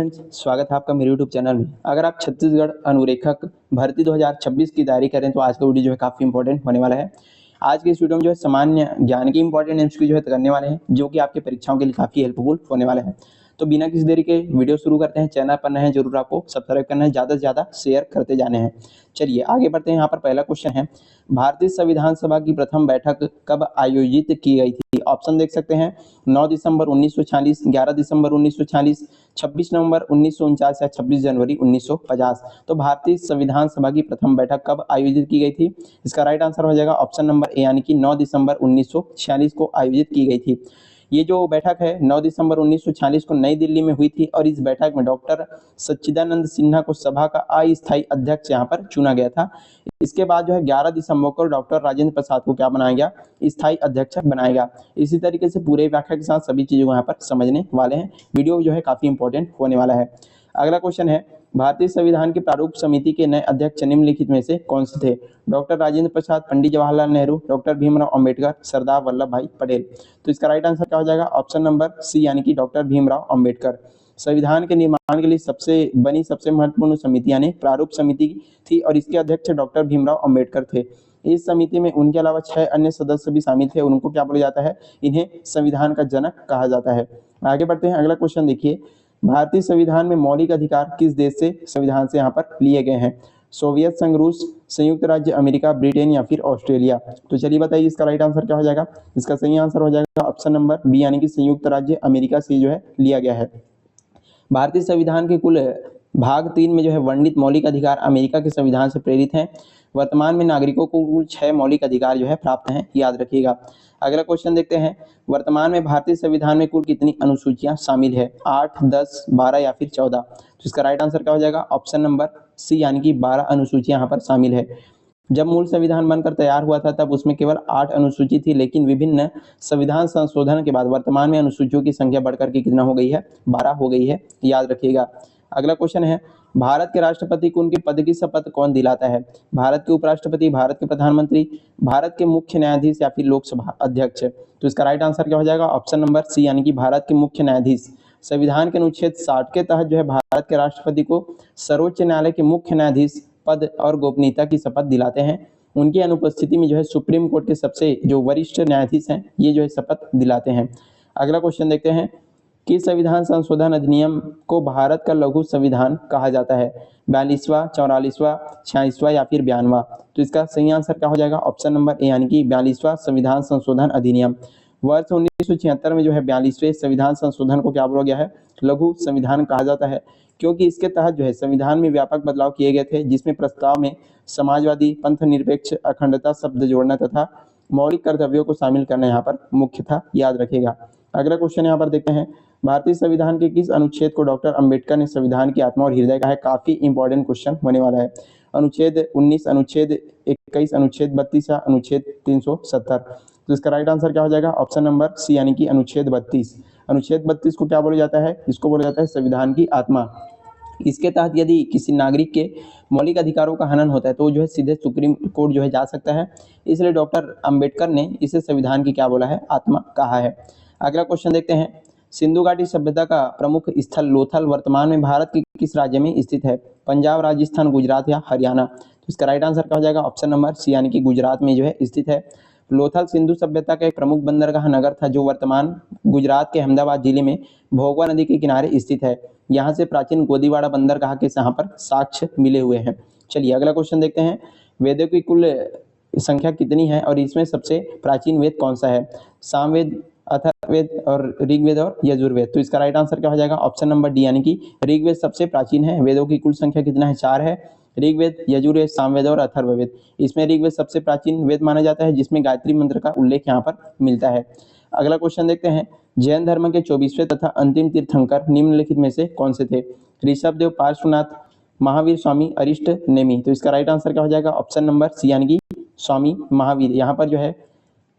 Friends, स्वागत है आपका मेरे यूट्यूब चैनल में। अगर आप छत्तीसगढ़ अनुरेखक भर्ती 2026 की तैयारी करें तो आज का वीडियो जो है काफ़ी इंपॉर्टेंट होने वाला है। आज के इस वीडियो में जो है सामान्य ज्ञान के इंपॉर्टेंट एमसीक्यू जो है करने वाले हैं, जो कि आपके परीक्षाओं के लिए काफ़ी हेल्पफुल होने वाले हैं। तो बिना किसी देरी के वीडियो शुरू करते हैं। चैनल पर नए हैं जरूर आपको सब्सक्राइब करना है, ज़्यादा से ज़्यादा शेयर करते जाने हैं। चलिए आगे बढ़ते हैं। यहाँ पर पहला क्वेश्चन है, भारतीय संविधान सभा की प्रथम बैठक कब आयोजित की गई थी? ऑप्शन देख सकते हैं, 9 दिसंबर 1946, 11 दिसंबर 1946, 26 नवंबर 1949 या 26 जनवरी 1950। तो भारतीय संविधान सभा की प्रथम बैठक कब आयोजित की गई थी? इसका राइट आंसर हो जाएगा ऑप्शन नंबर ए, यानी कि 9 दिसंबर 1946 को आयोजित की गई थी। ये जो बैठक है 9 दिसंबर 1946 को नई दिल्ली में हुई थी और इस बैठक में डॉक्टर सच्चिदानंद सिन्हा को सभा का अस्थायी अध्यक्ष यहाँ पर चुना गया था। इसके बाद जो है 11 दिसंबर को डॉक्टर राजेंद्र प्रसाद को क्या बनाया गया? स्थायी अध्यक्ष बनाया गया। इसी तरीके से पूरे व्याख्या के साथ सभी चीजों को यहाँ पर समझने वाले हैं। वीडियो जो है काफी इंपॉर्टेंट होने वाला है। अगला क्वेश्चन है, भारतीय संविधान के प्रारूप समिति के नए अध्यक्ष निम्नलिखित में से कौन से थे? डॉक्टर राजेंद्र प्रसाद, पंडित जवाहरलाल नेहरू, डॉक्टर भीमराव अंबेडकर, सरदार वल्लभ भाई पटेल। तो इसका राइट आंसर क्या हो जाएगा? ऑप्शन नंबर सी, यानी कि डॉक्टर भीमराव अंबेडकर। संविधान के निर्माण के लिए सबसे महत्वपूर्ण समिति यानी प्रारूप समिति थी और इसके अध्यक्ष डॉक्टर भीमराव अंबेडकर थे। इस समिति में उनके अलावा 6 अन्य सदस्य भी शामिल थे। उनको क्या बोला जाता है? इन्हें संविधान का जनक कहा जाता है। आगे बढ़ते हैं। अगला क्वेश्चन देखिए, भारतीय संविधान में मौलिक अधिकार किस देश से संविधान से यहाँ पर लिए गए हैं? सोवियत संघ, रूस, संयुक्त राज्य अमेरिका, ब्रिटेन या फिर ऑस्ट्रेलिया। तो चलिए बताइए इसका राइट आंसर क्या हो जाएगा? इसका सही आंसर हो जाएगा ऑप्शन नंबर बी, यानी कि संयुक्त राज्य अमेरिका से जो है लिया गया है। भारतीय संविधान के कुल भाग 3 में जो है वर्णित मौलिक अधिकार अमेरिका के संविधान से प्रेरित हैं। वर्तमान में नागरिकों को कुल 6 मौलिक अधिकार जो है प्राप्त हैं, याद रखिएगा। अगला क्वेश्चन देखते हैं, वर्तमान में भारतीय संविधान में कुल कितनी अनुसूचियां शामिल है? 8, 10, 12 या फिर 14। तो इसका राइट आंसर क्या हो जाएगा? ऑप्शन नंबर सी, यानी कि 12 अनुसूचियां यहाँ पर शामिल है। जब मूल संविधान बनकर तैयार हुआ था तब उसमें केवल 8 अनुसूची थी, लेकिन विभिन्न संविधान संशोधन के बाद वर्तमान में अनुसूचियों की संख्या बढ़कर के कितना हो गई है? 12 हो गई है, याद रखिएगा। अगला क्वेश्चन है, भारत के राष्ट्रपति को उनके पद की शपथ कौन दिलाता है? भारत के उपराष्ट्रपति, भारत के प्रधानमंत्री, भारत के मुख्य न्यायाधीश या फिर लोकसभा अध्यक्ष। तो इसका राइट आंसर क्या हो जाएगा? ऑप्शन नंबर सी, यानी कि भारत के मुख्य न्यायाधीश। संविधान के अनुच्छेद 60 के तहत जो है भारत के राष्ट्रपति को सर्वोच्च न्यायालय के मुख्य न्यायाधीश पद और गोपनीयता की शपथ दिलाते हैं। उनकी अनुपस्थिति में जो है सुप्रीम कोर्ट के सबसे जो वरिष्ठ न्यायाधीश हैं ये जो है शपथ दिलाते हैं। अगला क्वेश्चन देखते हैं, किस संविधान संशोधन अधिनियम को भारत का लघु संविधान कहा जाता है? 42वां, 44वां, 46वां या फिर 92वां। तो इसका सही आंसर क्या हो जाएगा? ऑप्शन नंबर ए, यानी कि 42वां संविधान संशोधन अधिनियम। वर्ष 1976 में जो है 42वें संविधान संशोधन को क्या बोला गया है? लघु संविधान कहा जाता है, क्योंकि इसके तहत जो है संविधान में व्यापक बदलाव किए गए थे, जिसमें प्रस्ताव में समाजवादी, पंथ निरपेक्ष, अखंडता शब्द जोड़ना तथा मौलिक कर्तव्यों को शामिल करना यहाँ पर मुख्य था, याद रखेगा। अगला क्वेश्चन यहाँ पर देखते हैं, भारतीय संविधान के किस अनुच्छेद को डॉक्टर अंबेडकर ने संविधान की आत्मा और हृदय कहा है? काफी इंपॉर्टेंट क्वेश्चन होने वाला है। अनुच्छेद 19, अनुच्छेद 21, अनुच्छेद 32 या अनुच्छेद 370। तो इसका राइट आंसर क्या हो जाएगा? ऑप्शन नंबर सी, यानी कि अनुच्छेद 32। अनुच्छेद 32 को क्या बोला जाता है? इसको बोला जाता है संविधान की आत्मा। इसके तहत यदि किसी नागरिक के मौलिक अधिकारों का हनन होता है तो जो है सीधे सुप्रीम कोर्ट जो है जा सकता है। इसलिए डॉक्टर अंबेडकर ने इसे संविधान की क्या बोला है? आत्मा कहा है। अगला क्वेश्चन देखते हैं, सिंधु घाटी सभ्यता का प्रमुख स्थल लोथल वर्तमान में भारत के किस राज्य में स्थित है? पंजाब, राजस्थान, गुजरात या हरियाणा। तो इसका राइट आंसर क्या हो जाएगा? ऑप्शन नंबर सी, यानी कि गुजरात में जो है स्थित है। लोथल सिंधु सभ्यता का एक प्रमुख बंदरगाह नगर था जो वर्तमान गुजरात के अहमदाबाद जिले में भोगवा नदी के किनारे स्थित है। यहाँ से प्राचीन गोदीवाड़ा बंदरगाह के यहाँ पर साक्ष्य मिले हुए हैं। चलिए अगला क्वेश्चन देखते हैं, वेदों की कुल संख्या कितनी है और इसमें सबसे प्राचीन वेद कौन सा है? सामवेद, अथर्ववेद और ऋग्वेद और यजुर्वेद। तो इसका राइट आंसर क्या हो जाएगा? ऑप्शन नंबर डी, यानी कि ऋग्वेद सबसे प्राचीन है। वेदों की कुल संख्या कितना है? 4 है। ऋग्वेद, यजुर्वेद, सामवेद और अथर्ववेद। इसमें ऋग्वेद सबसे प्राचीन वेद माना जाता है, जिसमें गायत्री मंत्र का उल्लेख यहाँ पर मिलता है। अगला क्वेश्चन देखते हैं, जैन धर्म के 24वें तथा अंतिम तीर्थंकर निम्नलिखित में से कौन से थे? ऋषभदेव, पार्श्वनाथ, महावीर स्वामी, अरिष्ट नेमि। तो इसका राइट आंसर क्या हो जाएगा? ऑप्शन नंबर सी, यानी कि स्वामी महावीर। यहाँ पर जो है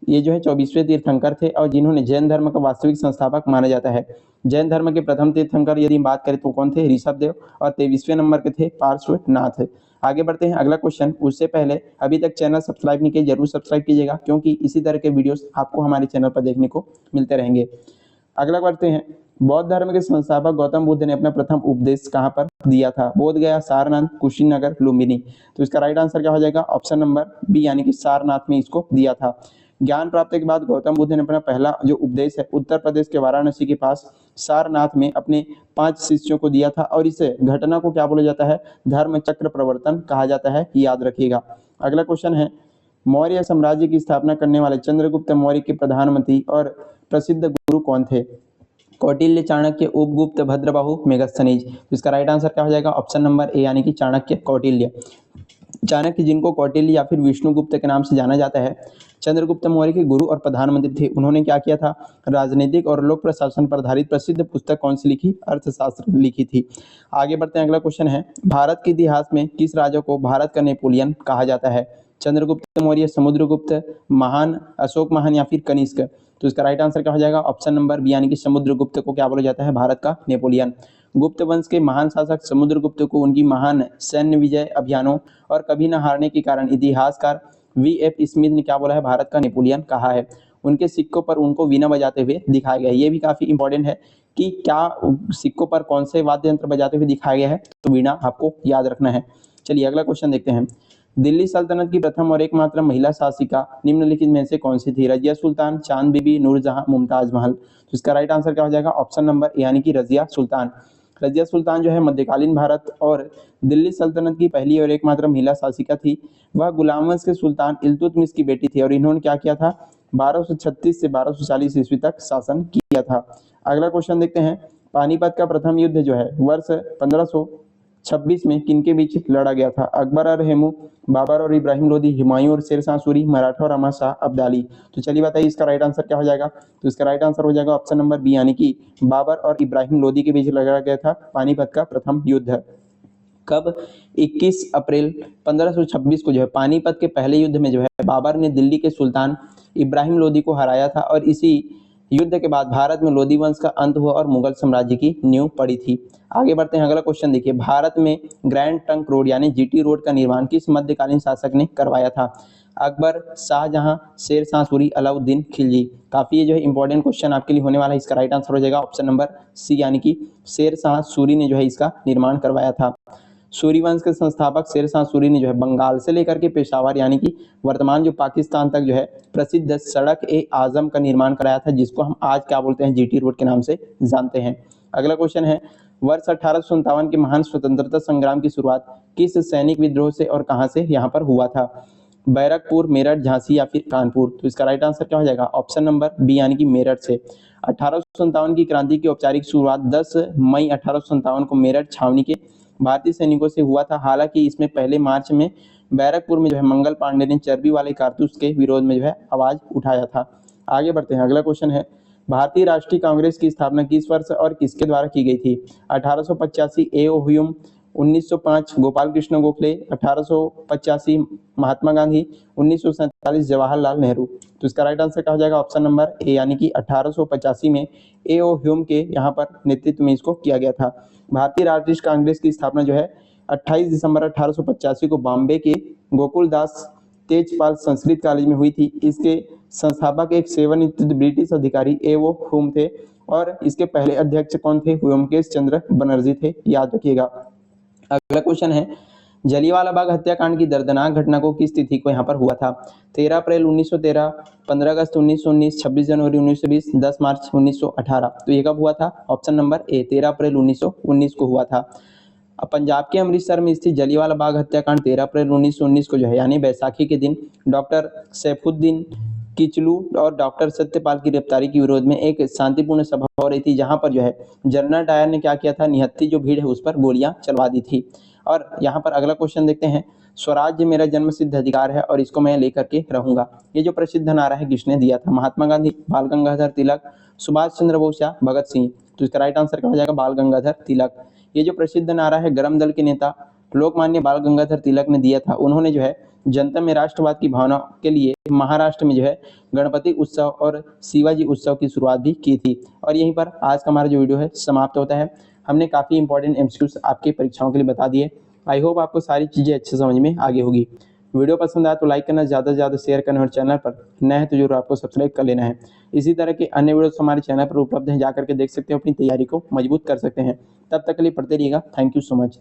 ये जो है 24वें तीर्थंकर थे और जिन्होंने जैन धर्म का वास्तविक संस्थापक माना जाता है। जैन धर्म के प्रथम तीर्थंकर यदि बात करें तो कौन थे? ऋषभदेव। और 23वें नंबर के थे पार्श्वनाथ। आगे बढ़ते हैं अगला क्वेश्चन। उससे पहले अभी तक चैनल सब्सक्राइब नहीं किया, जरूर सब्सक्राइब कीजिएगा, क्योंकि इसी तरह के वीडियोस आपको हमारे चैनल पर देखने को मिलते रहेंगे। अगला बढ़ते हैं, बौद्ध धर्म के संस्थापक गौतम बुद्ध ने अपना प्रथम उपदेश कहाँ पर दिया था? बोध गया, सारनाथ, कुशीनगर, लुम्बिनी। तो इसका राइट आंसर क्या हो जाएगा? ऑप्शन नंबर बी यानी कि सारनाथ में इसको दिया था। ज्ञान प्राप्ति के बाद गौतम बुद्ध ने अपना पहला जो उपदेश है उत्तर प्रदेश के वाराणसी के पास सारनाथ में अपने 5 शिष्यों को दिया था और इस घटना को क्या बोला जाता है? धर्म चक्र प्रवर्तन कहा जाता है, याद रखिएगा। अगला क्वेश्चन है, मौर्य साम्राज्य की स्थापना करने वाले चंद्रगुप्त मौर्य के प्रधानमंत्री और प्रसिद्ध गुरु कौन थे? कौटिल्य, चाणक्य, उपगुप्त, भद्रबाहु, मेगस्थनीज। तो इसका राइट आंसर क्या हो जाएगा? ऑप्शन नंबर ए यानी कि चाणक्य, कौटिल्य। चाणक्य जिनको कौटिल्य या फिर विष्णुगुप्त के नाम से जाना जाता है, चंद्रगुप्त मौर्य के गुरु और प्रधानमंत्री थे। उन्होंने क्या किया था? राजनीतिक और लोक प्रशासन पर आधारित प्रसिद्ध पुस्तक कौन सी लिखी? अर्थशास्त्र लिखी थी। आगे बढ़ते हैं, अगला क्वेश्चन है, भारत के इतिहास में किस राजा को भारत का नेपोलियन कहा जाता है? चंद्रगुप्त मौर्य, समुद्रगुप्त, महान, अशोक महान या फिर कनिष्क। तो इसका राइट आंसर क्या हो जाएगा? ऑप्शन नंबर बी यानी कि समुद्रगुप्त को क्या बोला जाता है? भारत का नेपोलियन। गुप्त वंश के महान शासक समुद्रगुप्त को उनकी महान सैन्य विजय अभियानों और कभी न हारने के कारण इतिहासकार वी.एफ. स्मिथ ने क्या बोला है? भारत का नेपोलियन कहा है। उनके सिक्कों पर उनको वीणा बजाते हुए दिखाया गया है। ये भी काफी इंपॉर्टेंट है कि क्या सिक्कों पर कौन से वाद्य यंत्र बजाते हुए दिखाया गया है, तो वीणा आपको याद रखना है। चलिए अगला क्वेश्चन देखते हैं, दिल्ली सल्तनत की प्रथम और एकमात्र महिला शासिका निम्नलिखित में से कौन सी थी? रजिया सुल्तान, चांद बीबी, नूरजहां, मुमताज महल। तो इसका राइट आंसर क्या हो जाएगा? ऑप्शन नंबर ए यानी कि रजिया सुल्तान। रजिया सुल्तान जो है मध्यकालीन भारत और दिल्ली सल्तनत की पहली और एकमात्र महिला शासिका थी। वह गुलाम वंश के सुल्तान इल्तुतमिश की बेटी थी और इन्होंने क्या किया था? 1236 से 1240 ईस्वी तक शासन किया था। अगला क्वेश्चन देखते हैं, पानीपत का प्रथम युद्ध जो है वर्ष 1526 में किनके बीच लड़ा गया था? अकबर और हेमू, बाबर और इब्राहिम लोदी, हुमायूं और शेरशाह सूरी, मराठा और अहमद शाह अब्दाली। तो चलिए बताइए इसका राइट आंसर क्या हो जाएगा? तो इसका राइट आंसर हो जाएगा ऑप्शन नंबर बी यानी कि बाबर और इब्राहिम लोदी के बीच लड़ा गया था पानीपत का प्रथम युद्ध। कब? 21 अप्रैल 1526 को जो है पानीपत के पहले युद्ध में जो है बाबर ने दिल्ली के सुल्तान इब्राहिम लोदी को हराया था और इसी युद्ध के बाद भारत में लोदी वंश का अंत हुआ और मुगल साम्राज्य की नींव पड़ी थी। आगे बढ़ते हैं, अगला क्वेश्चन देखिए, भारत में ग्रैंड ट्रंक रोड यानी जीटी रोड का निर्माण किस मध्यकालीन शासक ने करवाया था? अकबर, शाहजहां, शेरशाह सूरी, अलाउद्दीन खिलजी। काफी ये जो है इंपॉर्टेंट क्वेश्चन आपके लिए होने वाला है। इसका राइट आंसर हो जाएगा ऑप्शन नंबर सी यानी कि शेरशाह सूरी ने जो है इसका निर्माण करवाया था। सूरी वंश के संस्थापक शेरशाह सूरी ने जो है बंगाल से लेकर के पेशावर यानी कि वर्तमान जो पाकिस्तान तक जो है प्रसिद्ध सड़क ए आजम का निर्माण कराया था, जिसको हम आज क्या बोलते हैं? जीटी रोड के नाम से जानते हैं। अगला क्वेश्चन है, वर्ष 1857 के महान स्वतंत्रता संग्राम की शुरुआत किस सैनिक विद्रोह से और कहां से यहाँ पर हुआ था? बैरकपुर, मेरठ, झांसी या फिर कानपुर। तो इसका राइट आंसर क्या हो जाएगा? ऑप्शन नंबर बी यानी कि मेरठ से। 1857 की क्रांति की औपचारिक शुरुआत 10 मई 1857 को मेरठ छावनी के भारतीय सैनिकों से हुआ था। हालांकि इसमें पहले मार्च में बैरकपुर में जो है मंगल पांडे ने चर्बी वाले कारतूस के विरोध में जो है आवाज उठाया था। आगे बढ़ते हैं, अगला क्वेश्चन है, भारतीय राष्ट्रीय कांग्रेस की स्थापना किस वर्ष और किसके द्वारा की गई थी? 1885 ए.ओ. ह्यूम, 1905 गोपाल कृष्ण गोखले, 1885 महात्मा गांधी, 1947 जवाहरलाल नेहरू। तो इसका राइट आंसर क्या हो जाएगा? ऑप्शन नंबर ए यानी कि 1885 में ए.ओ. ह्यूम के यहाँ पर नेतृत्व में इसको किया गया था। भारतीय राष्ट्रीय कांग्रेस की स्थापना जो है 28 दिसंबर 1885 को बॉम्बे के गोकुलदास तेजपाल संस्कृत कॉलेज में हुई थी। इसके संस्थापक एक सेवानिवृत्त ब्रिटिश अधिकारी ए.ओ. ह्यूम थे और इसके पहले अध्यक्ष कौन थे? व्योमकेश चंद्र बनर्जी थे, याद रखिएगा। अगला क्वेश्चन है, जलियांवाला बाग हत्याकांड की दर्दनाक घटना को किस तिथि को यहाँ पर हुआ था? 13 अप्रैल 1913, 15 अगस्त 1919, 26 जनवरी 1920, 10 मार्च 1918। तो ये कब हुआ था? ऑप्शन नंबर ए 13 अप्रैल 1919 को हुआ था। अब पंजाब के अमृतसर में स्थित जलियांवाला बाग हत्याकांड 13 अप्रैल 1919 को जो है यानी बैसाखी के दिन डॉक्टर सैफुद्दीन किचलू और डॉक्टर सत्यपाल की गिरफ्तारी के विरोध में एक शांतिपूर्ण सभा हो रही थी, जहां पर जो है जनरल डायर ने क्या किया था? निहत्थी जो भीड़ है उस पर गोलियां चलवा दी थी। और यहाँ पर अगला क्वेश्चन देखते हैं, स्वराज्य मेरा जन्म सिद्ध अधिकार है और इसको मैं लेकर के रहूंगा, ये जो प्रसिद्ध नारा है किसने दिया था? महात्मा गांधी, बाल गंगाधर तिलक, सुभाष चंद्र बोस या भगत सिंह। तो इसका राइट आंसर क्या हो जाएगा? बाल गंगाधर तिलक। ये जो प्रसिद्ध नारा है गरम दल के नेता लोकमान्य बाल गंगाधर तिलक ने दिया था। उन्होंने जो है जनता में राष्ट्रवाद की भावना के लिए महाराष्ट्र में जो है गणपति उत्सव और शिवाजी उत्सव की शुरुआत भी की थी। और यहीं पर आज का हमारा जो वीडियो है समाप्त होता है। हमने काफ़ी इंपॉर्टेंट एमसीक्यूज आपकी परीक्षाओं के लिए बता दिए। आई होप आपको सारी चीज़ें अच्छे समझ में आ गई होगी। वीडियो पसंद आया तो लाइक करना, ज़्यादा से ज़्यादा शेयर करना और चैनल पर नए हैं तो जरूर आपको सब्सक्राइब कर लेना है। इसी तरह के अन्य वीडियोस हमारे चैनल पर उपलब्ध हैं, जाकर के देख सकते हो, अपनी तैयारी को मजबूत कर सकते हैं। तब तक के लिए पढ़ते रहिएगा। Thank you so much.